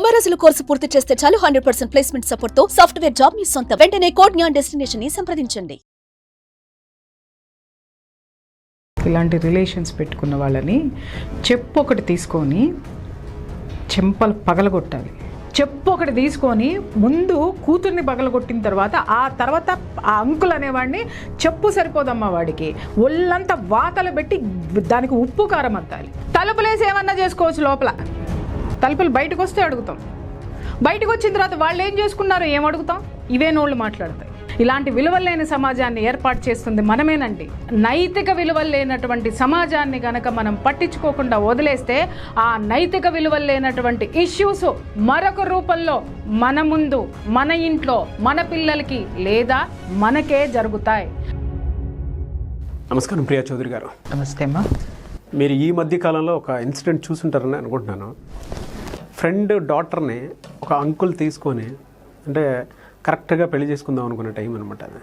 90 రోజుల కోర్సు పూర్తి చేస్తే చాలు 100% ప్లేస్మెంట్ సపోర్ట్ తో సాఫ్ట్వేర్ జాబ్ మీ సొంతం. వెంటనే కోడ్ జ్ఞాన్ డెస్టినేషన్ ని సంప్రదించండి. ఇలాంటి రిలేషన్స్ పెట్టుకున్న వాళ్ళని చెప్పు ఒకటి తీసుకొని చెంపలు పగలగొట్టాలి. చెప్పు ఒకటి తీసుకొని ముందు కూతుర్ని పగలగొట్టిన తర్వాత ఆ అంకుల్ అనేవాడిని చెప్పు సరిపోదమ్మా వాడికి ఒళ్ళంతా వాతలు పెట్టి దానికి ఉప్పు కారం అద్దాలి. తలుపులేసి ఏమన్నా చేసుకోవచ్చు, లోపల తలుపులు బయటకు వస్తే అడుగుతాం. బయటకు వచ్చిన తర్వాత వాళ్ళు ఏం చేసుకున్నారో ఏం అడుగుతాం? ఇవే నోళ్ళు మాట్లాడతాయి. ఇలాంటి విలువలు లేని సమాజాన్ని ఏర్పాటు చేస్తుంది మనమేనండి. నైతిక విలువలు లేనటువంటి సమాజాన్ని గనక మనం పట్టించుకోకుండా వదిలేస్తే ఆ నైతిక విలువలు లేనటువంటి ఇష్యూస్ మరొక రూపంలో మన ముందు, మన ఇంట్లో, మన పిల్లలకి లేదా మనకే జరుగుతాయి. నమస్కారం ప్రియా చౌదరి గారు. నమస్తే అమ్మా. మీరు ఈ మధ్య కాలంలో ఒక ఇన్సిడెంట్ చూసుంటారని అనుకుంటున్నాను. ఫ్రెండ్ డాటర్ని ఒక అంకుల్ తీసుకొని అంటే కరెక్ట్గా పెళ్లి చేసుకుందాం అనుకునే టైం అనమాట అది.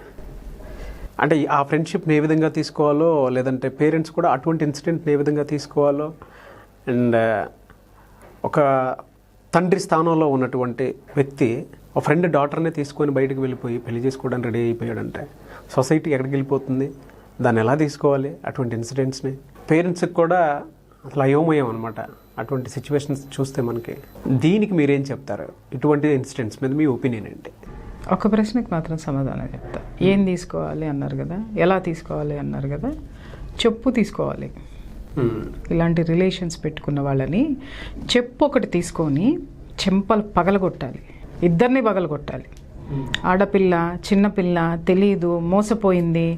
అంటే ఆ ఫ్రెండ్షిప్ని ఏ విధంగా తీసుకోవాలో, లేదంటే పేరెంట్స్ కూడా అటువంటి ఇన్సిడెంట్ని ఏ విధంగా తీసుకోవాలో, అండ్ ఒక తండ్రి స్థానంలో ఉన్నటువంటి వ్యక్తి ఒక ఫ్రెండ్ డాటర్ని తీసుకొని బయటకు వెళ్ళిపోయి పెళ్లి చేసుకోవడానికి రెడీ అయిపోయాడంటే సొసైటీ ఎక్కడికి వెళ్ళిపోతుంది, దాన్ని ఎలా తీసుకోవాలి? అటువంటి ఇన్సిడెంట్స్ని పేరెంట్స్కి కూడా అసలు అయోమయం అనమాట అటువంటి సిచ్యువేషన్స్ చూస్తే మనకి. దీనికి మీరేం చెప్తారు? ఇటువంటి ఇన్సిడెంట్స్ మీద మీ ఒపీనియన్ ఏంటి? ఒక ప్రశ్నకి మాత్రం సమాధానం చెప్తా. ఏం తీసుకోవాలి అన్నారు కదా, ఎలా తీసుకోవాలి అన్నారు కదా. చెప్పు తీసుకోవాలి. ఇలాంటి రిలేషన్స్ పెట్టుకున్న వాళ్ళని చెప్పు ఒకటి తీసుకొని చెంపలు పగలగొట్టాలి. ఇద్దరిని పగలగొట్టాలి. ఆడపిల్ల, చిన్నపిల్ల, తెలీదు, మోసపోయింది,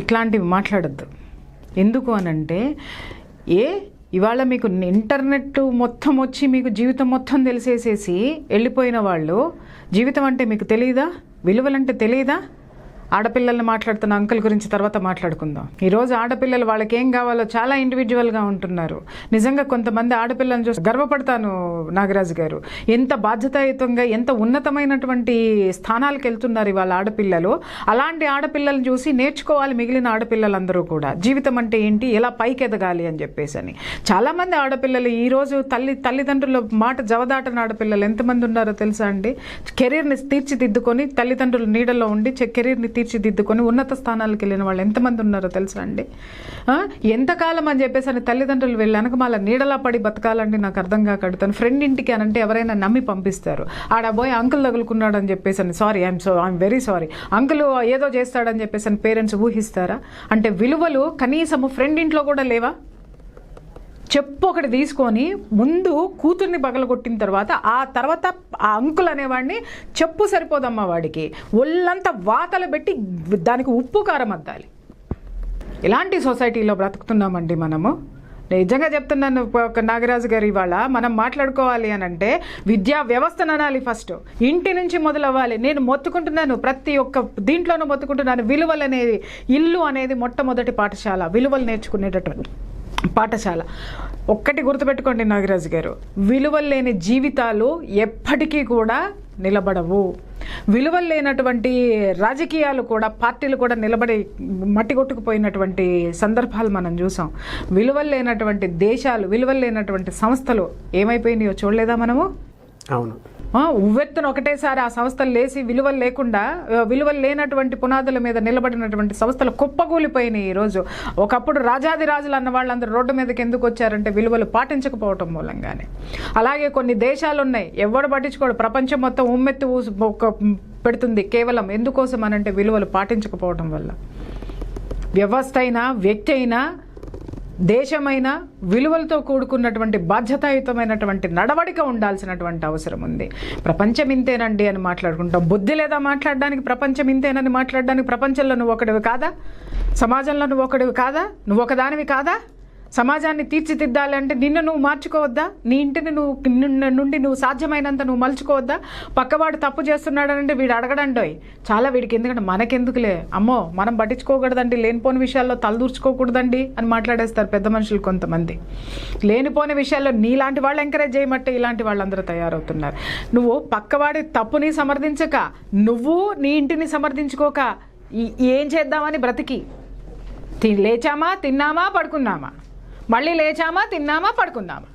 ఇట్లాంటివి మాట్లాడద్దు. ఎందుకు అనంటే ఇవాళ మీకు ఇంటర్నెట్ మొత్తం వచ్చి మీకు జీవితం మొత్తం తెలిసేసేసి వెళ్ళిపోయిన వాళ్ళు జీవితం అంటే మీకు తెలియదా? విలువలంటే తెలియదా? ఆడపిల్లల్ని మాట్లాడుతున్న అంకుల్ గురించి తర్వాత మాట్లాడుకుందాం. ఈరోజు ఆడపిల్లలు వాళ్ళకి ఏం కావాలో చాలా ఇండివిజువల్గా ఉంటున్నారు. నిజంగా కొంతమంది ఆడపిల్లలను చూసి గర్వపడతాను నాగరాజు గారు. ఎంత బాధ్యతాయుతంగా, ఎంత ఉన్నతమైనటువంటి స్థానాలకు వెళ్తున్నారు ఇవాళ ఆడపిల్లలు. అలాంటి ఆడపిల్లలను చూసి నేర్చుకోవాలి మిగిలిన ఆడపిల్లలందరూ కూడా. జీవితం అంటే ఏంటి, ఎలా పైకి ఎదగాలి అని చెప్పేసి అని. చాలామంది ఆడపిల్లలు ఈరోజు తల్లిదండ్రుల మాట జవదాటని ఆడపిల్లలు ఎంతమంది ఉన్నారో తెలుసా అండి? కెరీర్ని తీర్చిదిద్దుకొని తల్లిదండ్రుల నీడలో ఉండి కెరీర్ని తీర్చిదిద్దుకొని ఉన్నత స్థానాలకు వెళ్ళిన వాళ్ళు ఎంతమంది ఉన్నారో తెలుసా అండి? ఎంతకాలం అని చెప్పేసి అని తల్లిదండ్రులు వెళ్ళి వెనకమాల నీడలా పడి బతకాలండి. నాకు అర్థం కాక అడుగుతాను. ఫ్రెండ్ ఇంటికి అనంటే ఎవరైనా నమ్మి పంపిస్తారు. ఆడబోయి అంకుల్ తగులుకున్నాడు అని చెప్పేసి అని ఐఎమ్ వెరీ సారీ అంకుల్ ఏదో చేస్తాడని చెప్పేసి అని పేరెంట్స్ ఊహిస్తారా? అంటే విలువలు కనీసము ఫ్రెండ్ ఇంట్లో కూడా లేవా? చెప్పు ఒకటి తీసుకొని ముందు కూతుర్ని పగలగొట్టిన తర్వాత ఆ అంకుల్ అనేవాడిని చెప్పు సరిపోదమ్మా వాడికి ఒళ్ళంతా వాతలు పెట్టి దానికి ఉప్పు కారం అద్దాలి. ఇలాంటి సొసైటీలో బ్రతుకుతున్నామండి మనము. నిజంగా చెప్తున్నాను నాగరాజు గారు, ఇవాళ మనం మాట్లాడుకోవాలి అని అంటే విద్యా వ్యవస్థను అనాలి. ఫస్ట్ ఇంటి నుంచి మొదలవ్వాలి. నేను మొత్తుకుంటున్నాను, ప్రతి ఒక్క దీంట్లోనూ మొత్తుకుంటున్నాను. విలువలు అనేది, ఇల్లు అనేది మొట్టమొదటి పాఠశాల, విలువలు నేర్చుకునేటటువంటి పాఠశాల. ఒక్కటి గుర్తుపెట్టుకోండి నాగరాజు గారు, విలువలు లేని జీవితాలు ఎప్పటికీ కూడా నిలబడవు. విలువలు లేనటువంటి రాజకీయాలు కూడా, పార్టీలు కూడా నిలబడి మట్టి కొట్టుకుపోయినటువంటి సందర్భాలు మనం చూసాం. విలువలు లేనటువంటి దేశాలు, విలువలు లేనటువంటి సంస్థలు ఏమైపోయినాయో చూడలేదా మనము? అవును. ఉవ్వెత్తున ఒకటేసారి ఆ సంస్థలు లేసి విలువలు లేకుండా, విలువలు లేనటువంటి పునాదుల మీద నిలబడినటువంటి సంస్థలు కుప్పకూలిపోయినాయి ఈరోజు. ఒకప్పుడు రాజాది రాజులు అన్న వాళ్ళందరూ రోడ్డు మీదకి ఎందుకు వచ్చారంటే విలువలు పాటించకపోవటం మూలంగానే. అలాగే కొన్ని దేశాలు ఉన్నాయి, ఎవడు పట్టించుకోడు, ప్రపంచం మొత్తం ఉమ్మెత్తి పెడుతుంది కేవలం ఎందుకోసం అనంటే విలువలు పాటించకపోవటం వల్ల. వ్యవస్థ అయినా, వ్యక్తి అయినా, దేశమైన విలువలతో కూడుకున్నటువంటి బాధ్యతాయుతమైనటువంటి నడవడిక ఉండాల్సినటువంటి అవసరం ఉంది. ప్రపంచం ఇంతేనండి అని మాట్లాడుకుంటాం. బుద్ధి లేదా మాట్లాడడానికి? ప్రపంచం ఇంతేనని మాట్లాడడానికి? ప్రపంచంలో నువ్వు ఒకటివి కాదా? సమాజంలో నువ్వు ఒకటివి కాదా? నువ్వు ఒకదానివి కాదా? సమాజాన్ని తీర్చిదిద్దాలి అంటే నిన్ను నువ్వు మార్చుకోవద్దా? నీ ఇంటిని నుండి నువ్వు సాధ్యమైనంత నువ్వు మలుచుకోవద్దా? పక్కవాడు తప్పు చేస్తున్నాడనంటే వీడు అడగడండోయ్ చాలా, వీడికి ఎందుకంటే మనకెందుకులే, అమ్మో మనం పట్టించుకోకూడదండి, లేనిపోని విషయాల్లో తలదూర్చుకోకూడదండి అని మాట్లాడేస్తారు పెద్ద మనుషులు కొంతమంది. లేనిపోని విషయాల్లో నీలాంటి వాళ్ళు ఎంకరేజ్ చేయమంటే ఇలాంటి వాళ్ళందరూ తయారవుతున్నారు. నువ్వు పక్కవాడి తప్పుని సమర్థించక, నువ్వు నీ ఇంటిని సమర్థించుకోక ఏం చేద్దామని బ్రతికి లేచామా, తిన్నామా, పడుకున్నామా, మళ్ళీ లేచామా, తిన్నామా, పడుకున్నామా,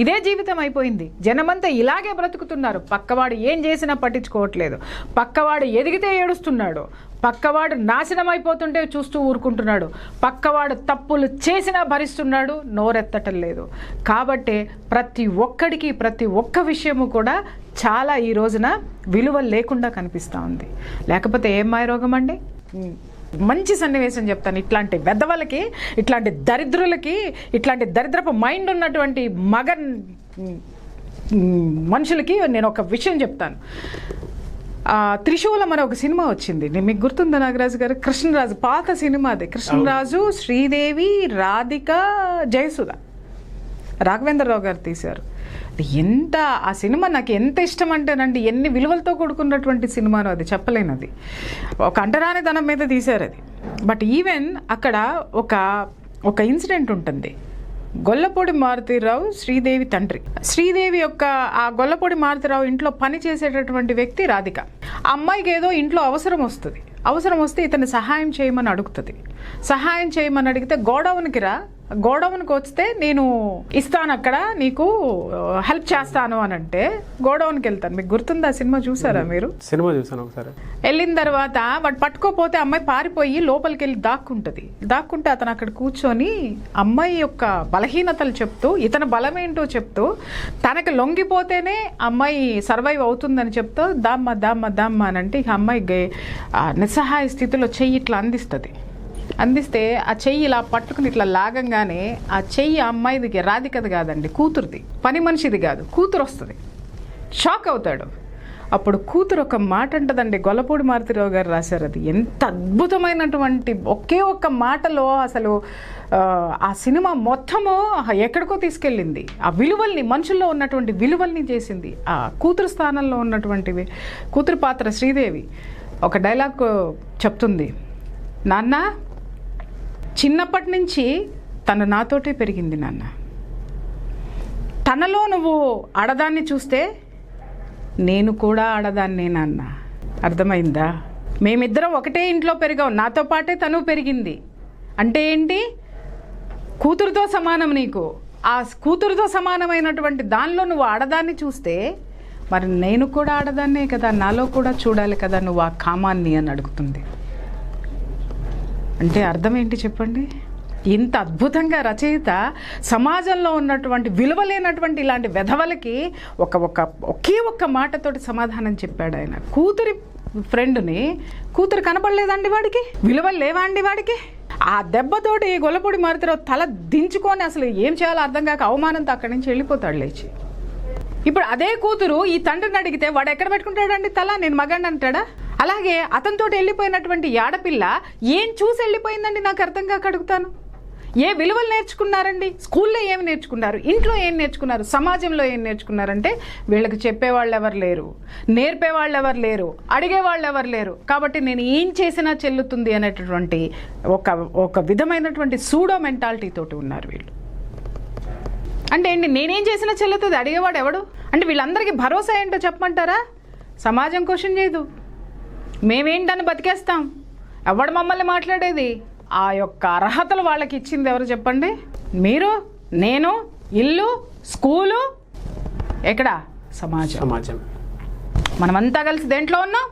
ఇదే జీవితం అయిపోయింది. జనమంతా ఇలాగే బ్రతుకుతున్నారు. పక్కవాడు ఏం చేసినా పట్టించుకోవట్లేదు. పక్కవాడు ఎదిగితే ఏడుస్తున్నాడు. పక్కవాడు నాశనం అయిపోతుంటే చూస్తూ ఊరుకుంటున్నాడు. పక్కవాడు తప్పులు చేసినా భరిస్తున్నాడు, నోరెత్తటం లేదు. కాబట్టి ప్రతి ఒక్కడికి ప్రతి ఒక్క విషయము కూడా చాలా ఈ రోజున విలువ లేకుండా కనిపిస్తూ ఉంది. లేకపోతే ఏం మాయరోగం అండి? మంచి సన్నివేశం చెప్తాను. ఇట్లాంటి పెద్దవాళ్ళకి, ఇట్లాంటి దరిద్రులకి, ఇట్లాంటి దరిద్రపు మైండ్ ఉన్నటువంటి మనుషులకి నేను ఒక విషయం చెప్తాను. త్రిశూలం అనే ఒక సినిమా వచ్చింది, మీకు గుర్తుందా నాగరాజు గారు? కృష్ణరాజు, పాత సినిమా అది. కృష్ణరాజు, శ్రీదేవి, రాధిక, జయసుధ, రాఘవేంద్రరావు గారు తీశారు. ఎంత ఆ సినిమా నాకు ఎంత ఇష్టం అంటేనండి, ఎన్ని విలువలతో కూడుకున్నటువంటి సినిమాను అది, చెప్పలేనది. ఒక అంటరానితనం మీద తీశారు అది. బట్ ఈవెన్ అక్కడ ఒక ఇన్సిడెంట్ ఉంటుంది. గొల్లపూడి మారుతీరావు శ్రీదేవి తండ్రి. శ్రీదేవి యొక్క ఆ గొల్లపూడి మారుతీరావు ఇంట్లో పని చేసేటటువంటి వ్యక్తి రాధిక. ఆ అమ్మాయికి ఏదో ఇంట్లో అవసరం వస్తే ఇతన్ని సహాయం చేయమని అడుగుతుంది. సహాయం చేయమని అడిగితే గోడౌన్కి వస్తే నేను ఇస్తాను, అక్కడ నీకు హెల్ప్ చేస్తాను అని అంటే గోడౌన్కి వెళ్తాను. మీకు గుర్తుందా? సినిమా చూసారా మీరు? సినిమా చూసాను ఒకసారి. వెళ్ళిన తర్వాత వాడు పట్టుకోపోతే అమ్మాయి పారిపోయి లోపలికి వెళ్ళి దాక్కుంటే అతను అక్కడ కూర్చొని అమ్మాయి యొక్క బలహీనతలు చెప్తూ, ఇతని బలం ఏంటో చెప్తూ, తనకి లొంగిపోతేనే అమ్మాయి సర్వైవ్ అవుతుందని చెప్తూ దామ్మ అని అంటే ఇక అమ్మాయి నిస్సహాయ స్థితిలో చెయ్యి ఇట్లా అందిస్తే ఆ చెయ్యి ఇలా పట్టుకుని ఇట్లా లాగంగానే ఆ చెయ్యి అమ్మాయిది, రాధికది కాదండి, కూతురుది, పని మనిషిది కాదు, కూతురు వస్తుంది. షాక్ అవుతాడు. అప్పుడు కూతురు ఒక మాట అంటదండి. గొల్లపూడి మారుతీరావు గారు రాశారు అది. ఎంత అద్భుతమైనటువంటి ఒకే ఒక్క మాటలో అసలు ఆ సినిమా మొత్తము ఎక్కడికో తీసుకెళ్ళింది. ఆ విలువల్ని, మనుషుల్లో ఉన్నటువంటి విలువల్ని చేసింది. ఆ కూతురు స్థానంలో ఉన్నటువంటివి, కూతురు పాత్ర శ్రీదేవి ఒక డైలాగ్ చెప్తుంది. నాన్న, చిన్నప్పటి నుంచి తను నాతోటే పెరిగింది నాన్న. తనలో నువ్వు ఆడదాన్ని చూస్తే నేను కూడా ఆడదాన్నే నాన్న. అర్థమైందా? మేమిద్దరం ఒకటే ఇంట్లో పెరిగాం, నాతో పాటే తను పెరిగింది. అంటే ఏంటి? కూతురుతో సమానం నీకు. ఆ కూతురుతో సమానమైనటువంటి దానిలో నువ్వు ఆడదాన్ని చూస్తే మరి నేను కూడా ఆడదాన్నే కదా, నాలో కూడా చూడాలి కదా నువ్వు ఆ కామాన్ని అని అడుగుతుంది. అంటే అర్థం ఏంటి చెప్పండి? ఇంత అద్భుతంగా రచయిత సమాజంలో ఉన్నటువంటి విలువలేనటువంటి ఇలాంటి వెధవలకి ఒకే ఒక్క మాటతోటి సమాధానం చెప్పాడు ఆయన. కూతురి ఫ్రెండ్ని, కూతురు కనపడలేదండి వాడికి, విలువలు లేవా అండి వాడికి? ఆ దెబ్బతోటి గొల్లపూడి మారుతీరావు తల దించుకొని అసలు ఏం చేయాలో అర్థం కాక అవమానంతో అక్కడి నుంచి వెళ్ళిపోతాడు లేచి. ఇప్పుడు అదే కూతురు ఈ తండ్రిని అడిగితే వాడు ఎక్కడ పెట్టుకుంటాడండి తల? నేను మగాడిని అంటాడా? అలాగే అతనితో వెళ్ళిపోయినటువంటి ఆడపిల్ల ఏం చూసి వెళ్ళిపోయిందండి? నాకు అర్థం కాక అడుగుతాను. ఏ విలువలు నేర్చుకున్నారండి? స్కూల్లో ఏమి నేర్చుకున్నారు? ఇంట్లో ఏం నేర్చుకున్నారు? సమాజంలో ఏం నేర్చుకున్నారంటే వీళ్ళకి చెప్పేవాళ్ళు ఎవరు లేరు, నేర్పేవాళ్ళు ఎవరు లేరు, అడిగేవాళ్ళు ఎవరు లేరు. కాబట్టి నేను ఏం చేసినా చెల్లుతుంది అనేటటువంటి ఒక విధమైనటువంటి సూడో మెంటాలిటీ తోటి ఉన్నారు వీళ్ళు. అంటే ఏంటి, నేనేం చేసినా చెల్లుతుంది, అడిగేవాడు ఎవడు? అంటే వీళ్ళందరికీ భరోసా ఏంటో చెప్పమంటారా? సమాజం క్వశ్చన్ చేయదు, మేమేంటని బతికేస్తాం. ఎవడు మమ్మల్ని మాట్లాడేది? ఆ యొక్క అర్హతలు వాళ్ళకి ఇచ్చింది ఎవరు చెప్పండి? మీరు, నేను, ఇల్లు, స్కూలు, ఎక్కడ? సమాజం. మనమంతా కలిసి దేంట్లో ఉన్నాం?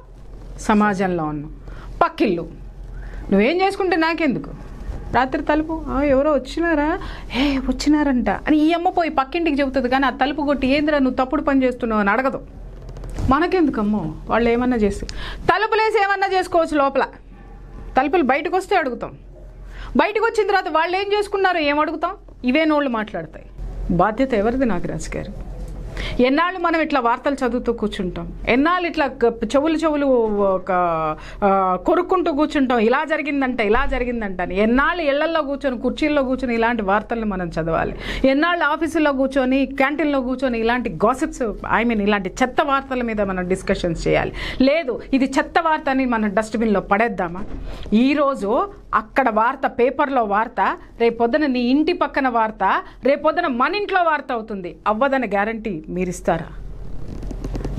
సమాజంలో ఉన్నాం. పక్కిల్లు, నువ్వేం చేసుకుంటే నాకెందుకు? రాత్రి తలుపు, ఎవరో వచ్చినారంట అని ఈ అమ్మ పోయి పక్కింటికి చెబుతుంది. కానీ ఆ తలుపు కొట్టి ఏందిరా నువ్వు తప్పుడు పని చేస్తున్నావు అని అడగదు. మనకెందుకమ్మో వాళ్ళు ఏమన్నా చేస్తే. తలుపులేసి ఏమన్నా చేసుకోవచ్చు లోపల, తలుపులు బయటకు వస్తే అడుగుతాం. బయటకు వచ్చిన తర్వాత వాళ్ళు ఏం చేసుకున్నారో ఏం అడుగుతాం? ఇవే నోళ్ళు మాట్లాడతాయి. బాధ్యత ఎవరిది నాగరాజు గారు? ఎన్నాళ్ళు మనం ఇట్లా వార్తలు చదువుతూ కూర్చుంటాం? ఎన్నాళ్ళు ఇట్లా చెవులు కొరుక్కుంటూ కూర్చుంటాం? ఇలా జరిగిందంట అని. ఎన్నాళ్ళు ఇళ్లల్లో కూర్చొని, కుర్చీల్లో కూర్చొని ఇలాంటి వార్తల్ని మనం చదవాలి? ఎన్నాళ్ళు ఆఫీసుల్లో కూర్చొని, క్యాంటీన్లో కూర్చొని ఇలాంటి గాసిప్స్, ఇలాంటి చెత్త వార్తల మీద మనం డిస్కషన్స్ చేయాలి? లేదు, ఇది చెత్త వార్త అని మనం డస్ట్బిన్లో పడేద్దామా? ఈరోజు అక్కడ వార్త, పేపర్లో వార్త, రేపొద్దున నీ ఇంటి పక్కన వార్త, రేపొద్దున మన ఇంట్లో వార్త అవుతుంది. అవ్వదని గ్యారంటీ మీరిస్తారా?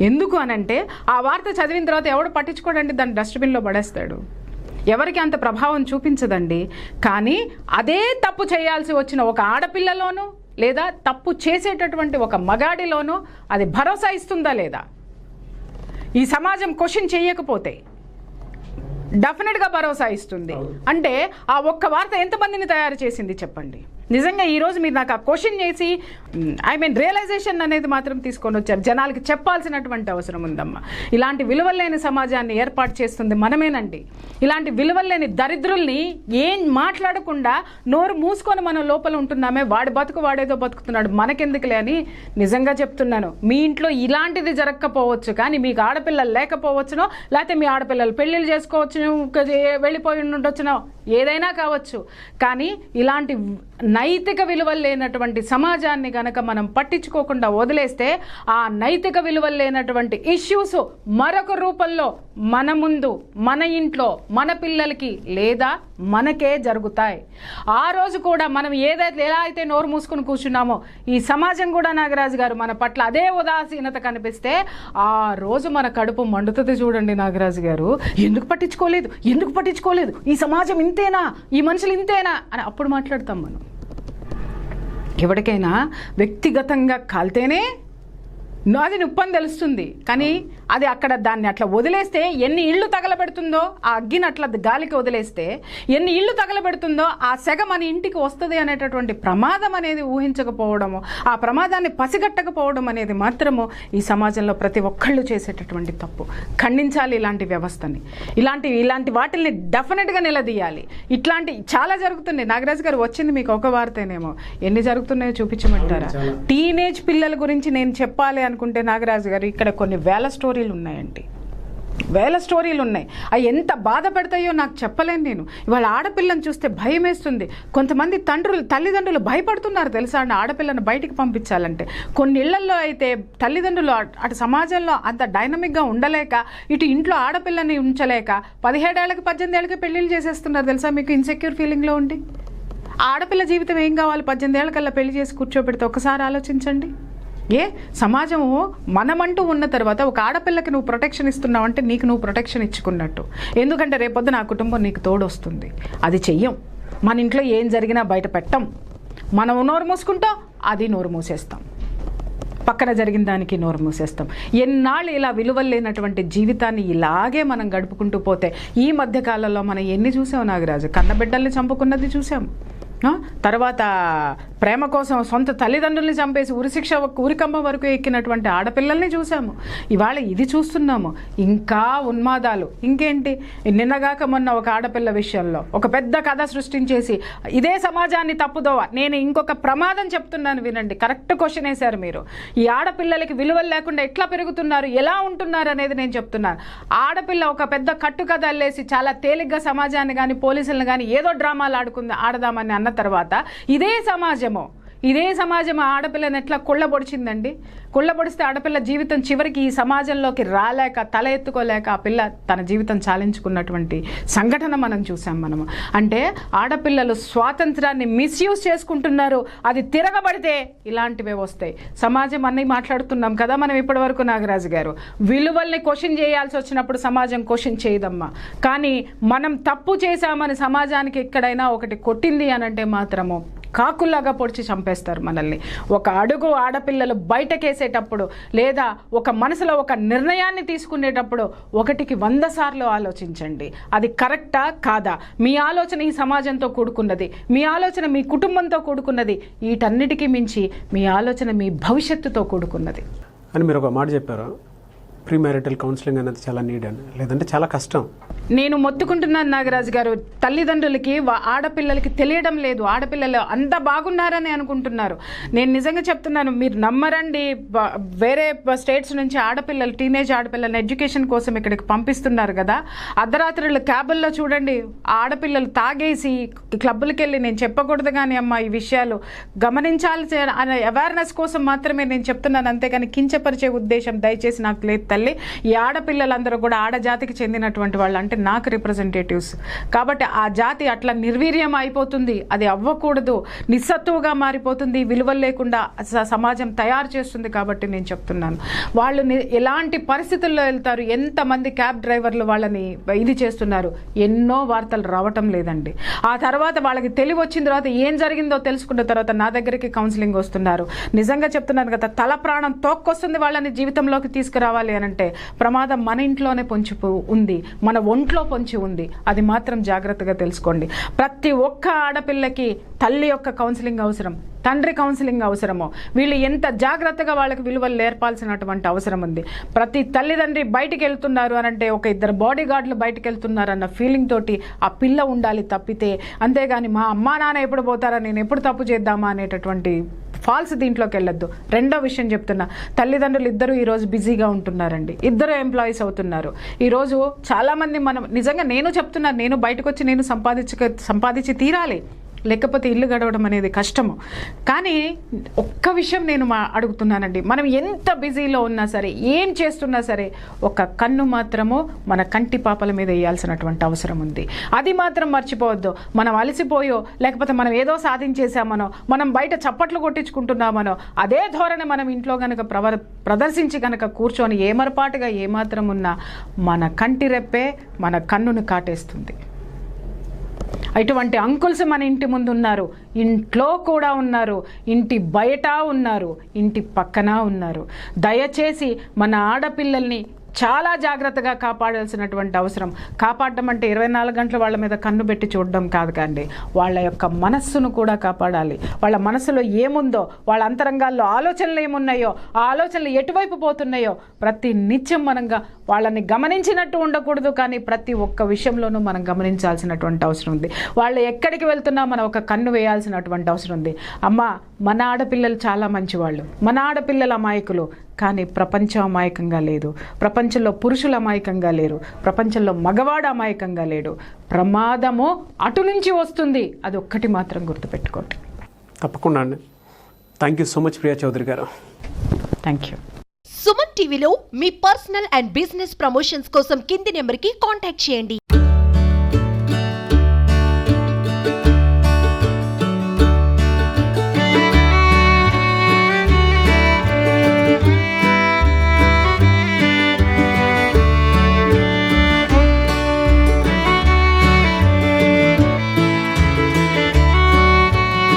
ఎందుకు అనంటే ఆ వార్త చదివిన తర్వాత ఎవడు పట్టించుకోడండి, దాన్ని డస్ట్బిన్లో పడేస్తాడు. ఎవరికి అంత ప్రభావం చూపించదండి. కానీ అదే తప్పు చేయాల్సి వచ్చిన ఒక ఆడపిల్లలోనూ, లేదా తప్పు చేసేటటువంటి ఒక మగాడిలోనూ అది భరోసా ఇస్తుందా లేదా? ఈ సమాజం క్వశ్చన్ చేయకపోతే డెఫినెట్గా భరోసా ఇస్తుంది. అంటే ఆ ఒక్క వార్త ఎంతమందిని తయారు చేసింది చెప్పండి. నిజంగా ఈరోజు మీరు నాకు ఆ క్వశ్చన్ చేసి రియలైజేషన్ అనేది మాత్రం తీసుకొని వచ్చారు. జనాలకి చెప్పాల్సినటువంటి అవసరం ఉందమ్మా. ఇలాంటి విలువలేని సమాజాన్ని ఏర్పాటు చేస్తుంది మనమేనండి. ఇలాంటి విలువలేని దరిద్రుల్ని ఏం మాట్లాడకుండా నోరు మూసుకొని మనం లోపల ఉంటున్నామే. వాడి బతుకు వాడేదో బతుకుతున్నాడు, మనకెందుకులే అని నిజంగా చెప్తున్నాను. మీ ఇంట్లో ఇలాంటిది జరగకపోవచ్చు, కానీ మీకు ఆడపిల్లలు లేకపోవచ్చునో, లేకపోతే మీ ఆడపిల్లలు పెళ్ళిళ్ళు చేసుకోవచ్చు, వెళ్ళిపోయి ఉండొచ్చునో, ఏదైనా కావచ్చు. కానీ ఇలాంటి నైతిక విలువలు లేనటువంటి సమాజాన్ని గనక మనం పట్టించుకోకుండా వదిలేస్తే ఆ నైతిక విలువలు లేనటువంటి ఇష్యూస్ మరొక రూపంలో మన ముందు, మన ఇంట్లో, మన పిల్లలకి లేదా మనకే జరుగుతాయి. ఆ రోజు కూడా మనం ఎలా అయితే నోరు మూసుకుని కూర్చున్నామో ఈ సమాజం కూడా నాగరాజు గారు మన పట్ల అదే ఉదాసీనత కనిపిస్తే ఆ రోజు మన కడుపు మండుతుంది. చూడండి నాగరాజు గారు, ఎందుకు పట్టించుకోలేదు, ఈ సమాజం ఇంతేనా, ఈ మనుషులు ఇంతేనా అని అప్పుడు మాట్లాడతాం మనం. ఎవరికైనా వ్యక్తిగతంగా కాల్తేనే అది నొప్పని తెలుస్తుంది. కానీ అది అక్కడ దాన్ని అట్లా వదిలేస్తే ఎన్ని ఇళ్ళు తగలబెడుతుందో, ఆ అగ్గిని అట్లా గాలికి వదిలేస్తే ఎన్ని ఇళ్ళు తగలబెడుతుందో ఆ సెగ మన ఇంటికి వస్తుంది అనేటటువంటి ప్రమాదం అనేది ఊహించకపోవడము, ఆ ప్రమాదాన్ని పసిగట్టకపోవడం అనేది మాత్రము ఈ సమాజంలో ప్రతి ఒక్కళ్ళు చేసేటటువంటి తప్పు. ఖండించాలి ఇలాంటి వ్యవస్థని, ఇలాంటి వాటిల్ని డెఫినెట్గా నిలదీయాలి. ఇట్లాంటి చాలా జరుగుతున్నాయి. నాగరాజు గారు వచ్చింది మీకు ఒక వార్తనేమో, ఎన్ని జరుగుతున్నాయో చూపించమంటారా? టీనేజ్ పిల్లల గురించి నేను చెప్పాలి అనుకుంటే నాగరాజు గారు ఇక్కడ కొన్ని వేల స్టోరీలు ఉన్నాయండి, వేల స్టోరీలు ఉన్నాయి. అవి ఎంత బాధ పెడతాయో నాకు చెప్పలేను నేను. ఇవాళ ఆడపిల్లని చూస్తే భయం వేస్తుంది. కొంతమంది తల్లిదండ్రులు భయపడుతున్నారు తెలుసా అండి ఆడపిల్లను బయటికి పంపించాలంటే. కొన్ని ఇళ్లలో అయితే తల్లిదండ్రులు అటు సమాజంలో అంత డైనమిక్గా ఉండలేక, ఇటు ఇంట్లో ఆడపిల్లని ఉంచలేక 17 ఏళ్ళకి 18 ఏళ్ళకి పెళ్ళిళ్ళు చేసేస్తున్నారు తెలుసా మీకు, ఇన్సెక్యూర్ ఫీలింగ్లో ఉండి. ఆడపిల్ల జీవితం ఏం కావాలి? 18 ఏళ్ళకల్లా పెళ్లి చేసి కూర్చోబెడితే ఒకసారి ఆలోచించండి. సమాజము మనమంటూ ఉన్న తర్వాత ఒక ఆడపిల్లకి నువ్వు ప్రొటెక్షన్ ఇస్తున్నావు అంటే నీకు నువ్వు ప్రొటెక్షన్ ఇచ్చుకున్నట్టు. ఎందుకంటే రేపొద్దు నా కుటుంబం నీకు తోడు వస్తుంది. అది చెయ్యం. మన ఇంట్లో ఏం జరిగినా బయట పెట్టం. మనం నోరు మూసుకుంటాం, అది నోరు మూసేస్తాం. పక్కన జరిగిన దానికి నోరు మూసేస్తాం. ఎన్నాళ్ళు ఇలా విలువలు లేనటువంటి జీవితాన్ని ఇలాగే మనం గడుపుకుంటూ పోతే ఈ మధ్యకాలంలో మనం ఎన్ని చూసాం నాగరాజు? కన్నబిడ్డల్ని చంపుకున్నది చూసాం. తర్వాత ప్రేమ కోసం సొంత తల్లిదండ్రుల్ని చంపేసి ఉరికంబ వరకు ఎక్కినటువంటి ఆడపిల్లల్ని చూసాము. ఇవాళ ఇది చూస్తున్నాము. ఇంకా ఉన్మాదాలు. ఇంకేంటి, నిన్నగాక మొన్న ఒక ఆడపిల్ల విషయంలో ఒక పెద్ద కథ సృష్టించేసి ఇదే సమాజాన్ని తప్పుదోవ. నేను ఇంకొక ప్రమాదం చెప్తున్నాను వినండి. కరెక్ట్ క్వశ్చన్ వేశారు మీరు. ఈ ఆడపిల్లలకి విలువలు లేకుండా ఎట్లా పెరుగుతున్నారు, ఎలా ఉంటున్నారు అనేది నేను చెప్తున్నాను. ఆడపిల్ల ఒక పెద్ద కట్టు కథ అల్లేసి చాలా తేలిగ్గా సమాజాన్ని కానీ పోలీసులను కానీ ఏదో డ్రామాలు ఆడదామని అన్న తర్వాత ఇదే సమాజం ఆడపిల్లని ఎట్లా కొల్లబొడిచిందండి. కొల్లబొడిస్తే ఆడపిల్ల జీవితం చివరికి ఈ సమాజంలోకి రాలేక, తల ఎత్తుకోలేక ఆ పిల్ల తన జీవితం చాలించుకున్నటువంటి సంఘటన మనం చూసాం. మనము అంటే ఆడపిల్లలు స్వాతంత్రాన్ని మిస్యూజ్ చేసుకుంటున్నారు. అది తిరగబడితే ఇలాంటివే వస్తాయి. సమాజం అన్నీ మాట్లాడుతున్నాం కదా మనం ఇప్పటి వరకు నాగరాజు గారు. విలువల్ని క్వశ్చన్ చేయాల్సి వచ్చినప్పుడు సమాజం క్వశ్చన్ చేయదమ్మా. కానీ మనం తప్పు చేశామని సమాజానికి ఎక్కడైనా ఒకటి కొట్టింది అనంటే మాత్రము కాకుల్లాగా పొడిచి చంపేస్తారు మనల్ని. ఒక అడుగు ఆడపిల్లలు బయటకేసేటప్పుడు లేదా ఒక మనసులో ఒక నిర్ణయాన్ని తీసుకునేటప్పుడు 1కి 100 సార్లు ఆలోచించండి. అది కరెక్టా కాదా? మీ ఆలోచన ఈ సమాజంతో కూడుకున్నది, మీ ఆలోచన మీ కుటుంబంతో కూడుకున్నది, వీటన్నిటికీ మించి మీ ఆలోచన మీ భవిష్యత్తుతో కూడుకున్నది అని మీరు ఒక మాట చెప్పారు. ప్రీ మ్యారిటల్ కౌన్సిలింగ్ అనేది చాలా నీడ్ అని, లేదంటే చాలా కష్టం. నేను మొత్తుకుంటున్నాను నాగరాజు గారు. తల్లిదండ్రులకి ఆడపిల్లలకి తెలియడం లేదు. ఆడపిల్లలు అంత బాగున్నారని అనుకుంటున్నారు. నేను నిజంగా చెప్తున్నాను, మీరు నమ్మరండి. వేరే స్టేట్స్ నుంచి ఆడపిల్లలు, టీనేజ్ ఆడపిల్లలు ఎడ్యుకేషన్ కోసం ఇక్కడికి పంపిస్తున్నారు కదా. అర్ధరాత్రులు క్యాబుల్లో చూడండి, ఆడపిల్లలు తాగేసి క్లబ్బులకి వెళ్ళి, నేను చెప్పకూడదు కానీ అమ్మ ఈ విషయాలు గమనించాలి అనే అవేర్నెస్ కోసం మాత్రమే నేను చెప్తున్నాను, అంతేగాని కించపరిచే ఉద్దేశం దయచేసి నాకు లేదు తల్లి. ఈ ఆడపిల్లలందరూ కూడా ఆడజాతికి చెందినటువంటి వాళ్ళు, అంటే నాకు రిప్రజెంటేటివ్స్ కాబట్టి ఆ జాతి అట్లా నిర్వీర్యం అయిపోతుంది. అది అవ్వకూడదు, నిస్సత్తువుగా మారిపోతుంది, విలువలు లేకుండా సమాజం తయారు చేస్తుంది. కాబట్టి నేను చెప్తున్నాను, వాళ్ళు ఎలాంటి పరిస్థితుల్లో వెళ్తారు, ఎంతమంది క్యాబ్ డ్రైవర్లు వాళ్ళని ఇది చేస్తున్నారు, ఎన్నో వార్తలు రావటం లేదండి. ఆ తర్వాత వాళ్ళకి తెలివి వచ్చిన తర్వాత ఏం జరిగిందో తెలుసుకున్న తర్వాత నా దగ్గరికి కౌన్సిలింగ్ వస్తున్నారు. నిజంగా చెప్తున్నాను కదా, తల ప్రాణం తోక్కొస్తుంది వాళ్ళని జీవితంలోకి తీసుకురావాలి అని అంటే. ప్రమాదం మన ఇంట్లోనే పొంచి ఉంది, మన ఒంట్లో పొంచి ఉంది. అది మాత్రం జాగ్రత్తగా తెలుసుకోండి. ప్రతి ఒక్క ఆడపిల్లకి తల్లి యొక్క కౌన్సిలింగ్ అవసరం, తండ్రి కౌన్సిలింగ్ అవసరమో. వీళ్ళు ఎంత జాగ్రత్తగా వాళ్ళకి విలువలు నేర్పాల్సినటువంటి అవసరం ఉంది. ప్రతి తల్లిదండ్రి బయటికి వెళ్తున్నారు అని అంటే ఒక ఇద్దరు బాడీ గార్డులు బయటికి వెళ్తున్నారు అన్న ఫీలింగ్ తోటి ఆ పిల్ల ఉండాలి తప్పితే, అంతేగాని మా అమ్మా నాన్న ఎప్పుడు పోతారా, నేను ఎప్పుడు తప్పు చేద్దామా అనేటటువంటి ఫాల్స్ దీంట్లోకి వెళ్ళొద్దు. రెండో విషయం చెప్తున్నా, తల్లిదండ్రులు ఇద్దరు ఈరోజు బిజీగా ఉంటున్నారండి, ఇద్దరు ఎంప్లాయీస్ అవుతున్నారు. ఈరోజు చాలామంది మనం నిజంగా నేను చెప్తున్నాను, నేను బయటకు వచ్చి నేను సంపాదించి తీరాలి, లేకపోతే ఇల్లు గడవడం అనేది కష్టము. కానీ ఒక్క విషయం నేను అడుగుతున్నానండి, మనం ఎంత బిజీలో ఉన్నా సరే, ఏం చేస్తున్నా సరే, ఒక కన్ను మాత్రము మన కంటి పాపల మీద వేయాల్సినటువంటి అవసరం ఉంది. అది మాత్రం మర్చిపోవద్దు. మనం అలసిపోయో లేకపోతే మనం ఏదో సాధించేసామనో, మనం బయట చప్పట్లు కొట్టించుకుంటున్నామనో, అదే ధోరణి మనం ఇంట్లో కనుక ప్రదర్శించి కనుక కూర్చొని ఏమరపాటుగా ఏమాత్రం ఉన్నా మన కంటి రెప్పే మన కన్నును కాటేస్తుంది. ఇటువంటి అంకుల్స్ మన ఇంటి ముందు ఉన్నారు, ఇంట్లో కూడా ఉన్నారు, ఇంటి బయట ఉన్నారు, ఇంటి పక్కన ఉన్నారు. దయచేసి మన ఆడపిల్లల్ని చాలా జాగ్రత్తగా కాపాడాల్సినటువంటి అవసరం. కాపాడడం అంటే 24 గంటలు వాళ్ళ మీద కన్ను పెట్టి చూడడం కాదు కండి, వాళ్ళ యొక్క మనస్సును కూడా కాపాడాలి. వాళ్ళ మనసులో ఏముందో, వాళ్ళ అంతరంగాల్లో ఆలోచనలు ఏమున్నాయో, ఆ ఆలోచనలు ఎటువైపు పోతున్నాయో ప్రతి నిత్యం మనంగా వాళ్ళని గమనించినట్టు ఉండకూడదు, కానీ ప్రతి ఒక్క విషయంలోనూ మనం గమనించాల్సినటువంటి అవసరం ఉంది. వాళ్ళు ఎక్కడికి వెళ్తున్నా మనం ఒక కన్ను వేయాల్సినటువంటి అవసరం ఉంది. అమ్మ, మన ఆడపిల్లలు చాలా మంచివాళ్ళు, మన ఆడపిల్లల అమాయకులు, కానీ ప్రపంచం అమాయకంగా లేదు. ప్రపంచంలో పురుషులు అమాయకంగా లేరు, ప్రపంచంలో మగవాడు అమాయకంగా లేడు. ప్రమాదము అటు నుంచి వస్తుంది, అది ఒక్కటి మాత్రం గుర్తుపెట్టుకోండి. తప్పకుండా అండి. Thank you so much Priya Chaudhary గారు. Thank you. సుమన్ టీవీలో మీ పర్సనల్ అండ్ బిజినెస్ ప్రమోషన్స్ కోసం కింది నెంబర్కి కాంటాక్ట్ చేయండి.